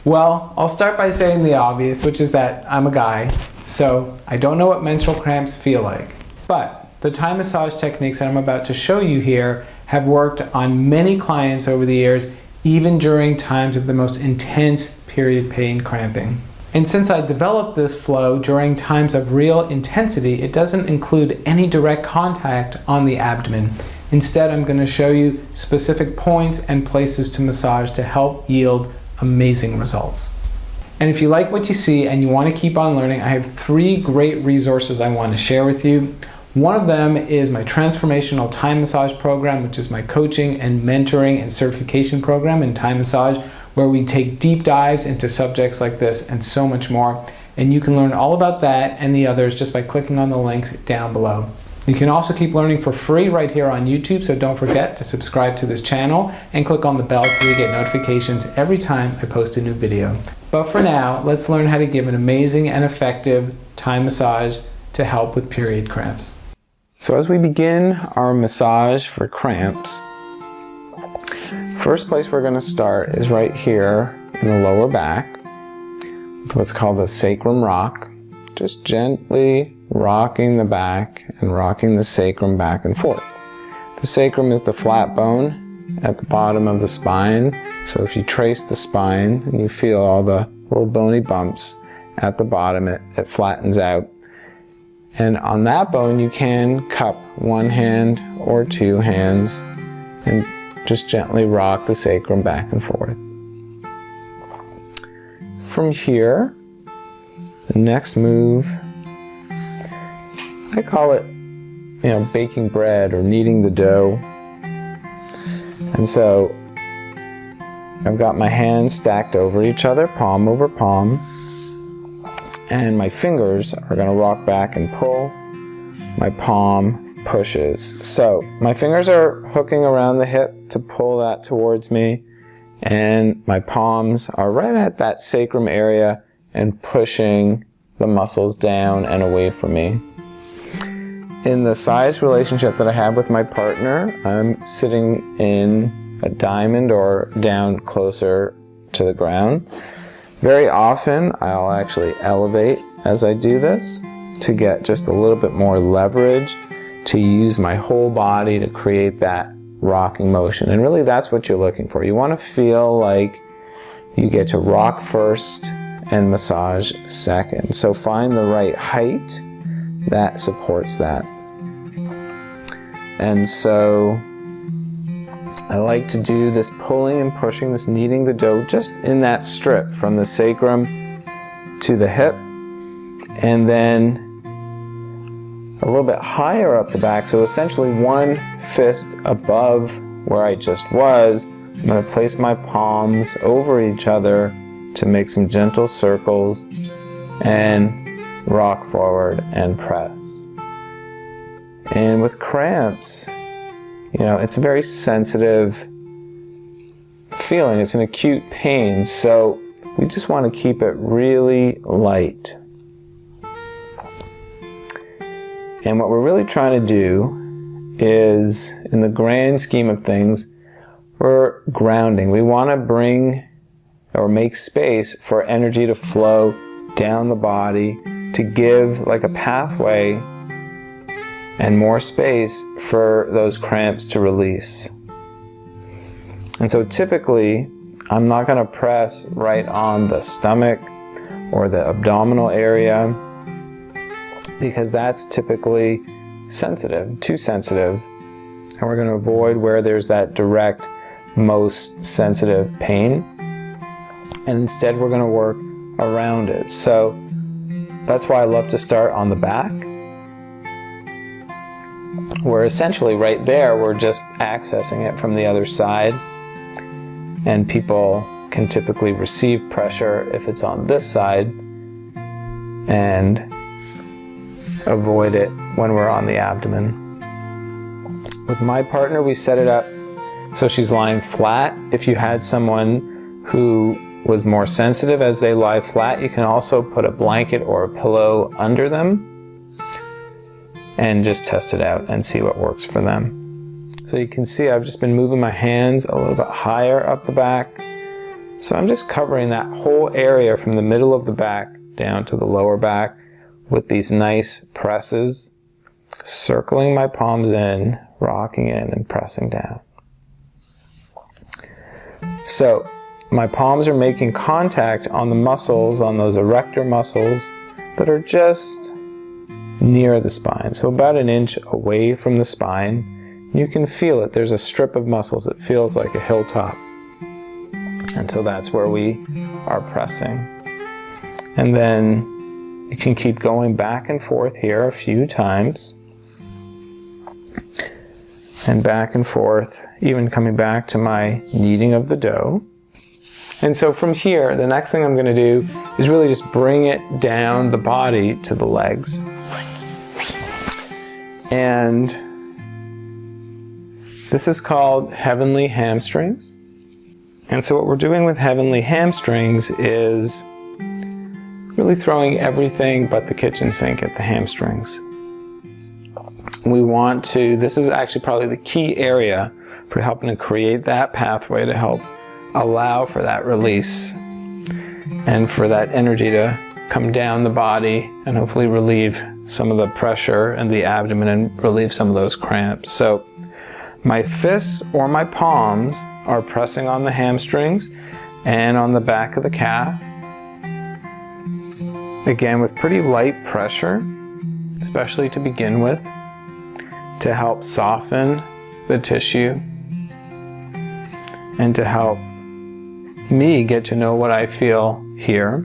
Well, I'll start by saying the obvious, which is that I'm a guy, so I don't know what menstrual cramps feel like. But the Thai massage techniques that I'm about to show you here have worked on many clients over the years, even during times of the most intense period pain cramping. And since I developed this flow during times of real intensity, it doesn't include any direct contact on the abdomen. Instead, I'm going to show you specific points and places to massage to help yield amazing results. And if you like what you see and you want to keep on learning, I have 3 great resources I want to share with you. One of them is my Transformational Thai Massage program, which is my coaching and mentoring and certification program in Thai massage, where we take deep dives into subjects like this and so much more. And you can learn all about that and the others just by clicking on the links down below. You can also keep learning for free right here on YouTube, so don't forget to subscribe to this channel and click on the bell so you get notifications every time I post a new video. But for now, let's learn how to give an amazing and effective Thai massage to help with period cramps. So as we begin our massage for cramps, first place we're going to start is right here in the lower back with what's called the sacrum rock. Just gently rocking the back and rocking the sacrum back and forth. The sacrum is the flat bone at the bottom of the spine. So if you trace the spine and you feel all the little bony bumps at the bottom, it flattens out. And on that bone you can cup one hand or 2 hands and just gently rock the sacrum back and forth. From here, the next move, I call it, baking bread or kneading the dough. And so I've got my hands stacked over each other, palm over palm, and my fingers are going to rock back and pull. My palm pushes. So my fingers are hooking around the hip to pull that towards me, and my palms are right at that sacrum area and pushing the muscles down and away from me. In the size relationship that I have with my partner, I'm sitting in a diamond or down closer to the ground. Very often I'll actually elevate as I do this to get just a little bit more leverage, to use my whole body to create that rocking motion. And really that's what you're looking for. You want to feel like you get to rock first and massage second. So find the right height that supports that. And so I like to do this pulling and pushing, this kneading the dough, just in that strip from the sacrum to the hip, and then a little bit higher up the back. So essentially one fist above where I just was. I'm going to place my palms over each other to make some gentle circles and rock forward and press. And with cramps, it's a very sensitive feeling. It's an acute pain, so we just want to keep it really light. And what we're really trying to do is, in the grand scheme of things, we're grounding. We want to bring or make space for energy to flow down the body, to give like a pathway and more space for those cramps to release. And so typically, I'm not going to press right on the stomach or the abdominal area, because that's typically sensitive, too sensitive. And we're going to avoid where there's that direct, most sensitive pain. And instead we're going to work around it. So that's why I love to start on the back, where essentially right there we're just accessing it from the other side. And people can typically receive pressure if it's on this side and avoid it when we're on the abdomen. With my partner, we set it up so she's lying flat. If you had someone who was more sensitive as they lie flat, you can also put a blanket or a pillow under them and just test it out and see what works for them. So you can see I've just been moving my hands a little bit higher up the back So I'm just covering that whole area from the middle of the back down to the lower back with these nice presses, circling my palms in, rocking in, and pressing down. So my palms are making contact on the muscles, on those erector muscles that are just near the spine, so about an inch away from the spine. You can feel it. There's a strip of muscles. It feels like a hilltop. And so that's where we are pressing. And then you can keep going back and forth here a few times. And back and forth, even coming back to my kneading of the dough. And so from here, the next thing I'm going to do is really just bring it down the body to the legs. And this is called heavenly hamstrings. And so what we're doing with heavenly hamstrings is really throwing everything but the kitchen sink at the hamstrings. We want to, this is actually probably the key area for helping to create that pathway to help allow for that release and for that energy to come down the body and hopefully relieve some of the pressure in the abdomen and relieve some of those cramps. So my fists or my palms are pressing on the hamstrings and on the back of the calf. Again, with pretty light pressure, especially to begin with, to help soften the tissue and to help me get to know what I feel here.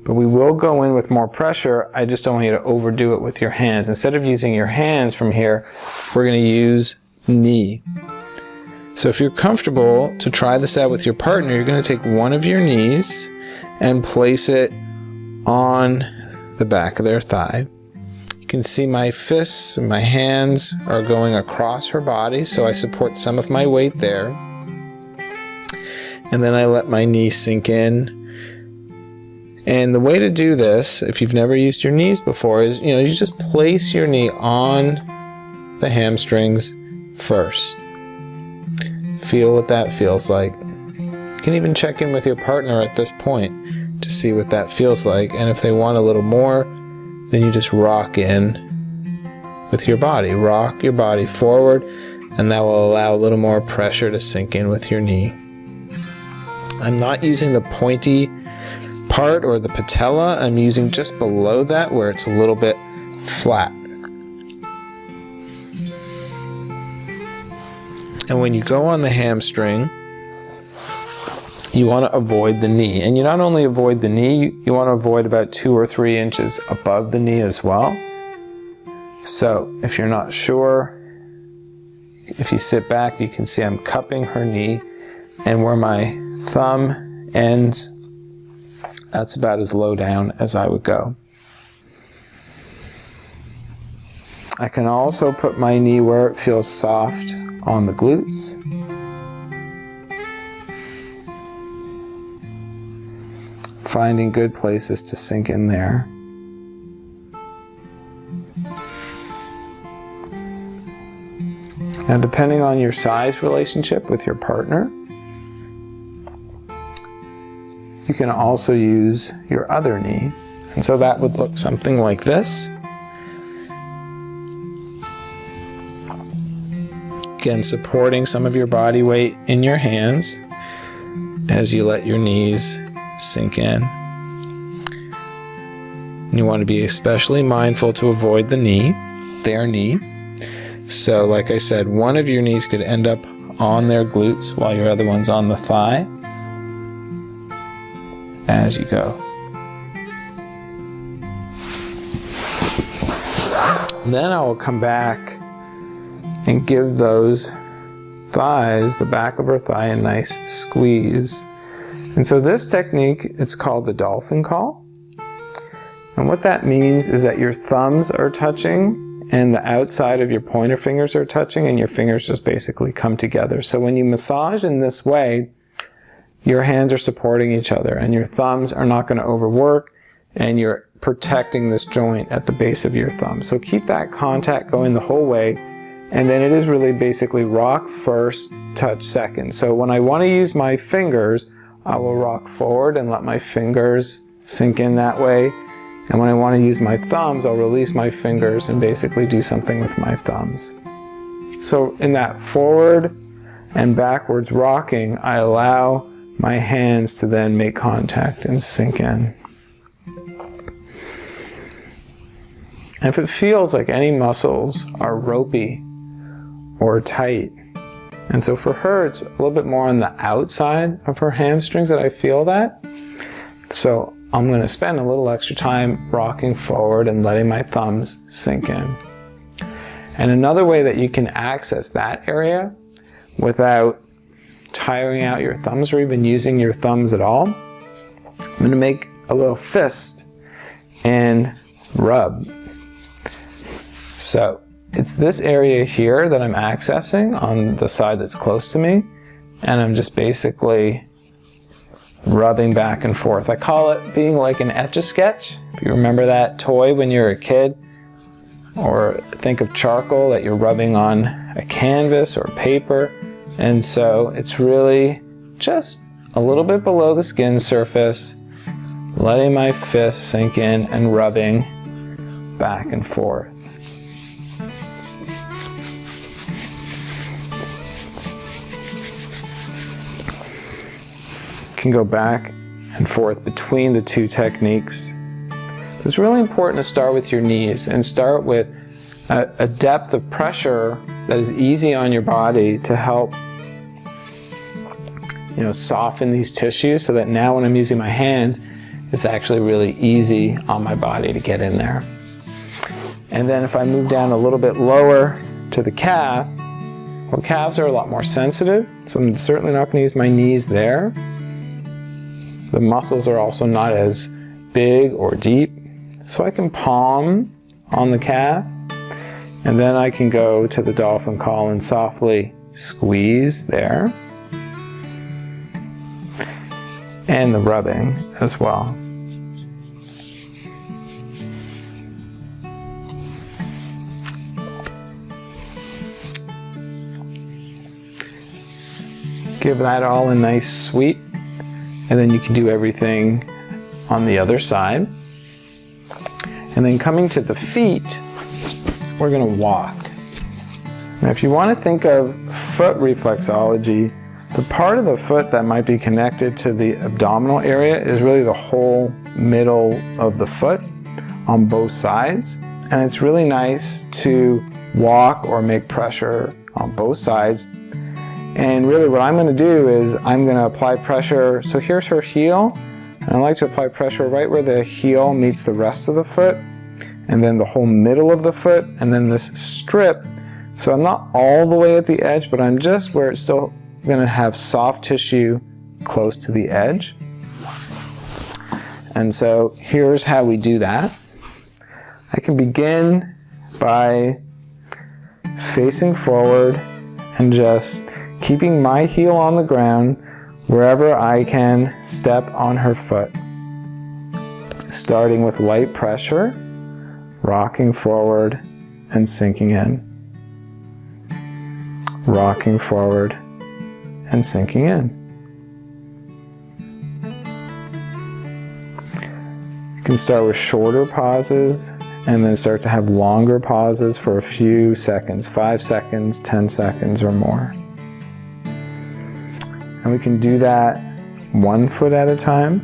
But we will go in with more pressure. I just don't want you to overdo it with your hands. Instead of using your hands from here, we're going to use knee. So if you're comfortable to try this out with your partner, you're going to take one of your knees and place it on the back of their thigh. You can see my fists and my hands are going across her body, so I support some of my weight there. And then I let my knee sink in. And the way to do this, if you've never used your knees before, is, you just place your knee on the hamstrings first. Feel what that feels like. You can even check in with your partner at this point to see what that feels like. And if they want a little more, then you just rock in with your body. Rock your body forward, and that will allow a little more pressure to sink in with your knee. I'm not using the pointy part or the patella. I'm using just below that where it's a little bit flat. And when you go on the hamstring, you want to avoid the knee. And you not only avoid the knee, you want to avoid about 2 or 3 inches above the knee as well. So if you're not sure, if you sit back, you can see I'm cupping her knee, and where my thumb ends, that's about as low down as I would go. I can also put my knee where it feels soft on the glutes. Finding good places to sink in there. Now, depending on your size relationship with your partner, you can also use your other knee. And so that would look something like this. Again, supporting some of your body weight in your hands as you let your knees sink in. And you want to be especially mindful to avoid the knee, their knee. So like I said, one of your knees could end up on their glutes while your other one's on the thigh as you go. Then I will come back and give those thighs, the back of her thigh, a nice squeeze. And so this technique, it's called the dolphin call. And what that means is that your thumbs are touching and the outside of your pointer fingers are touching, and your fingers just basically come together. So when you massage in this way, your hands are supporting each other and your thumbs are not going to overwork, and you're protecting this joint at the base of your thumb. So keep that contact going the whole way. And then it is really basically rock first, touch second. So when I want to use my fingers, I will rock forward and let my fingers sink in that way. And when I want to use my thumbs, I'll release my fingers and basically do something with my thumbs. So in that forward and backwards rocking, I allow my hands to then make contact and sink in. And if it feels like any muscles are ropey or tight, and so for her it's a little bit more on the outside of her hamstrings that I feel that. So I'm going to spend a little extra time rocking forward and letting my thumbs sink in. And another way that you can access that area without tiring out your thumbs or even using your thumbs at all, I'm going to make a little fist and rub. So it's this area here that I'm accessing on the side that's close to me, and I'm just basically rubbing back and forth. I call it being like an Etch-a-Sketch. If you remember that toy when you were a kid, or think of charcoal that you're rubbing on a canvas or paper. And so it's really just a little bit below the skin surface, letting my fist sink in and rubbing back and forth. Can go back and forth between the two techniques. It's really important to start with your knees and start with a depth of pressure that is easy on your body to help soften these tissues, so that now when I'm using my hands, it's actually really easy on my body to get in there. And then if I move down a little bit lower to the calf, well, calves are a lot more sensitive, so I'm certainly not going to use my knees there. The muscles are also not as big or deep, so I can palm on the calf, and then I can go to the dolphin call and softly squeeze there, and the rubbing as well. Give that all a nice sweep. And then you can do everything on the other side. And then coming to the feet, we're going to walk. Now if you want to think of foot reflexology, the part of the foot that might be connected to the abdominal area is really the whole middle of the foot on both sides. And it's really nice to walk or make pressure on both sides. And really what I'm going to do is I'm going to apply pressure. So here's her heel, and I like to apply pressure right where the heel meets the rest of the foot, and then the whole middle of the foot, and then this strip. So I'm not all the way at the edge, but I'm just where it's still going to have soft tissue close to the edge. And so here's how we do that. I can begin by facing forward and just keeping my heel on the ground wherever I can step on her foot. Starting with light pressure, rocking forward and sinking in. Rocking forward and sinking in. You can start with shorter pauses and then start to have longer pauses for a few seconds, 5 seconds, 10 seconds or more. And we can do that 1 foot at a time.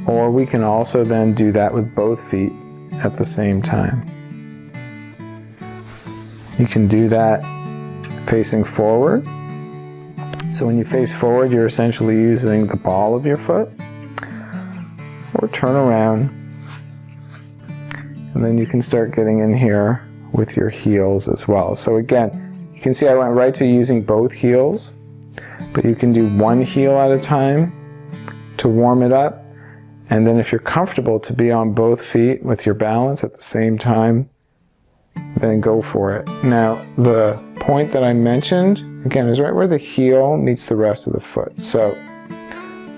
Or we can also then do that with both feet at the same time. You can do that facing forward. So when you face forward, you're essentially using the ball of your foot. Or turn around. And then you can start getting in here with your heels as well. So again, you can see I went right to using both heels, but you can do 1 heel at a time to warm it up. And then if you're comfortable to be on both feet with your balance at the same time, then go for it. Now, the point that I mentioned, again, is right where the heel meets the rest of the foot. So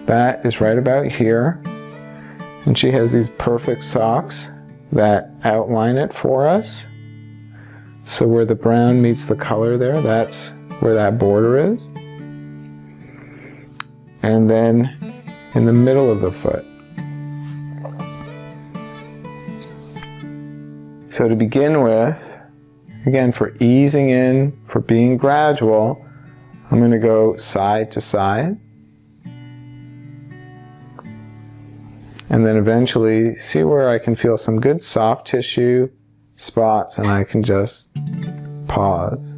that is right about here. And she has these perfect socks that outline it for us. So where the brown meets the color there, that's where that border is. And then in the middle of the foot. So to begin with, again, for easing in, for being gradual, I'm going to go side to side. And then eventually see where I can feel some good soft tissue spots, and I can just pause.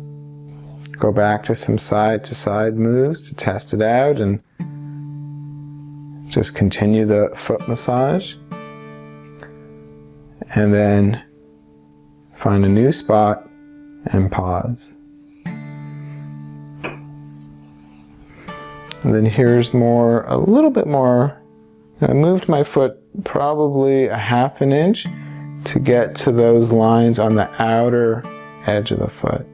Go back to some side to side moves to test it out and just continue the foot massage. And then find a new spot and pause. And then here's more, a little bit more. I moved my foot probably a ½ an inch to get to those lines on the outer edge of the foot.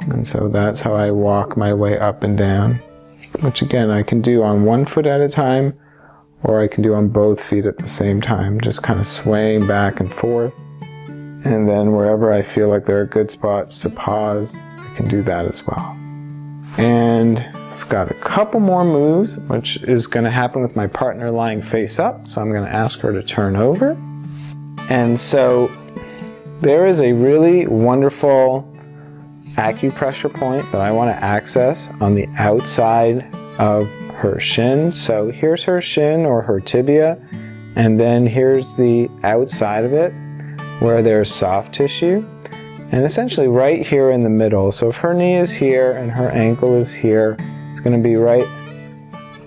And so that's how I walk my way up and down, which again I can do on one foot at a time, or I can do on both feet at the same time, just kind of swaying back and forth. And then wherever I feel like there are good spots to pause, I can do that as well. And I've got a couple more moves, which is going to happen with my partner lying face up. So I'm going to ask her to turn over. And so there is a really wonderful acupressure point that I want to access on the outside of her shin. So here's her shin or her tibia, and then here's the outside of it where there's soft tissue, and essentially right here in the middle. So if her knee is here and her ankle is here, it's going to be right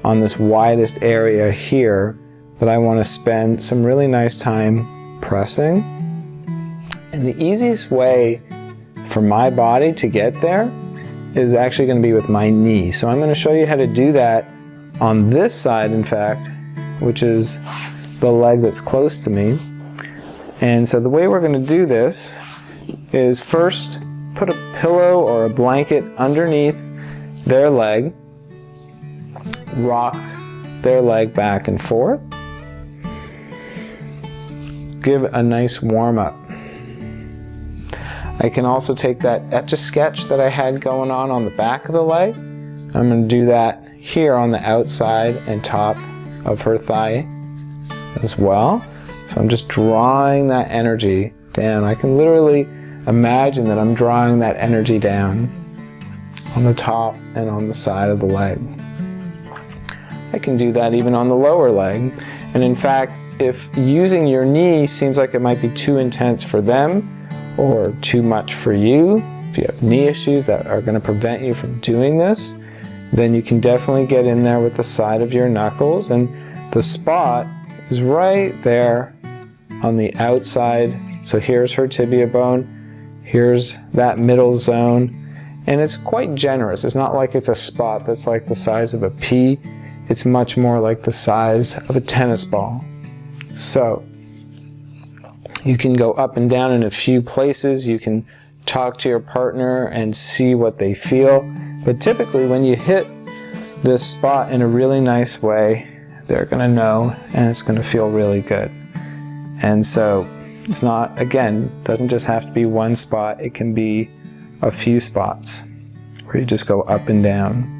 on this widest area here that I want to spend some really nice time pressing. And the easiest way for my body to get there is actually going to be with my knee. So I'm going to show you how to do that on this side, in fact, which is the leg that's close to me. And so the way we're going to do this is first put a pillow or a blanket underneath their leg, rock their leg back and forth, give a nice warm up. I can also take that Etch-a-Sketch that I had going on the back of the leg. I'm going to do that here on the outside and top of her thigh as well. So I'm just drawing that energy down. I can literally imagine that I'm drawing that energy down on the top and on the side of the leg. I can do that even on the lower leg. And in fact, if using your knee seems like it might be too intense for them, or too much for you, if you have knee issues that are going to prevent you from doing this, then you can definitely get in there with the side of your knuckles, and the spot is right there on the outside. So here's her tibia bone, here's that middle zone, and it's quite generous. It's not like it's a spot that's like the size of a pea. It's much more like the size of a tennis ball. So you can go up and down in a few places. You can talk to your partner and see what they feel. But typically when you hit this spot in a really nice way, they're going to know, and it's going to feel really good. And so it's not, again, doesn't just have to be one spot. It can be a few spots where you just go up and down.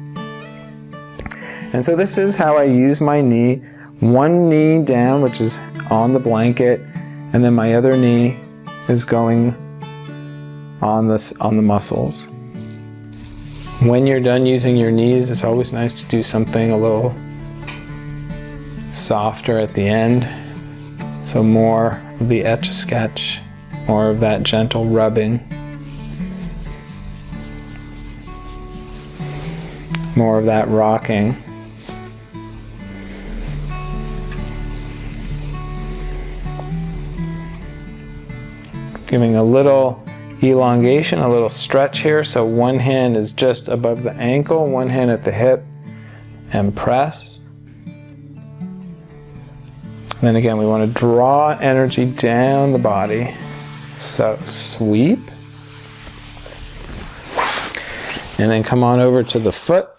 And so this is how I use my knee. One knee down, which is on the blanket, and then my other knee is going on the muscles. When you're done using your knees, it's always nice to do something a little softer at the end. So more of the Etch-a-Sketch, more of that gentle rubbing, more of that rocking. Giving a little elongation, a little stretch here. So one hand is just above the ankle, one hand at the hip, and press. And then again, we want to draw energy down the body. So sweep. And then come on over to the foot.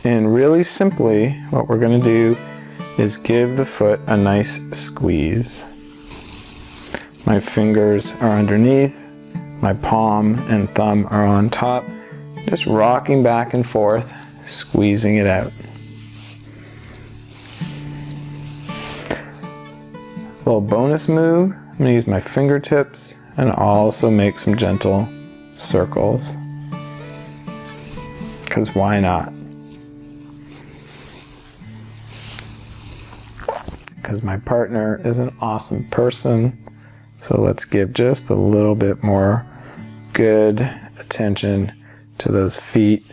And really simply, what we're going to do is give the foot a nice squeeze. My fingers are underneath, my palm and thumb are on top, just rocking back and forth, squeezing it out. A little bonus move, I'm going to use my fingertips and also make some gentle circles, because why not? Because my partner is an awesome person, so let's give just a little bit more good attention to those feet,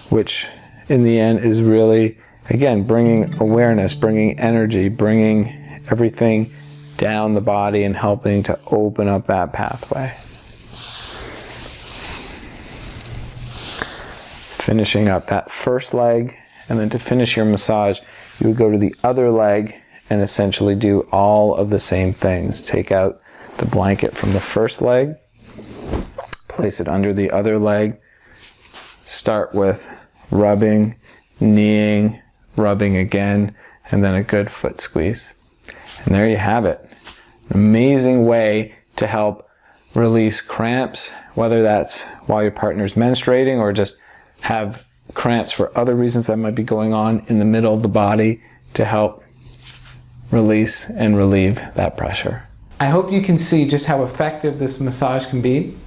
which in the end is really, again, bringing awareness, bringing energy, bringing everything down the body and helping to open up that pathway. Finishing up that first leg, and then to finish your massage, you would go to the other leg and essentially do all of the same things. Take out the blanket from the first leg, place it under the other leg, start with rubbing, kneeing, rubbing again, and then a good foot squeeze. And there you have it. An amazing way to help release cramps, whether that's while your partner's menstruating or just have cramps for other reasons that might be going on in the middle of the body, to help release and relieve that pressure. I hope you can see just how effective this massage can be,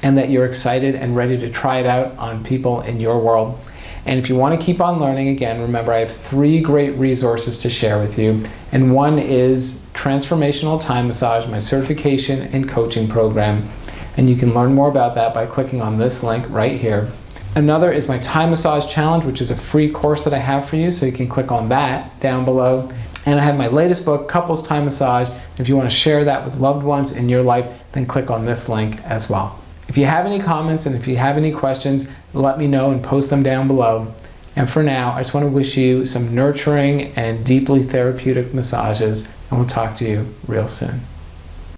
and that you're excited and ready to try it out on people in your world. And if you want to keep on learning, again, remember I have 3 great resources to share with you. And one is Transformational Time Massage, my certification and coaching program. And you can learn more about that by clicking on this link right here. Another is my Time Massage Challenge, which is a free course that I have for you, so you can click on that down below. And I have my latest book, Couples Time Massage. If you want to share that with loved ones in your life, then click on this link as well. If you have any comments and if you have any questions, let me know and post them down below. And for now, I just want to wish you some nurturing and deeply therapeutic massages, and we'll talk to you real soon.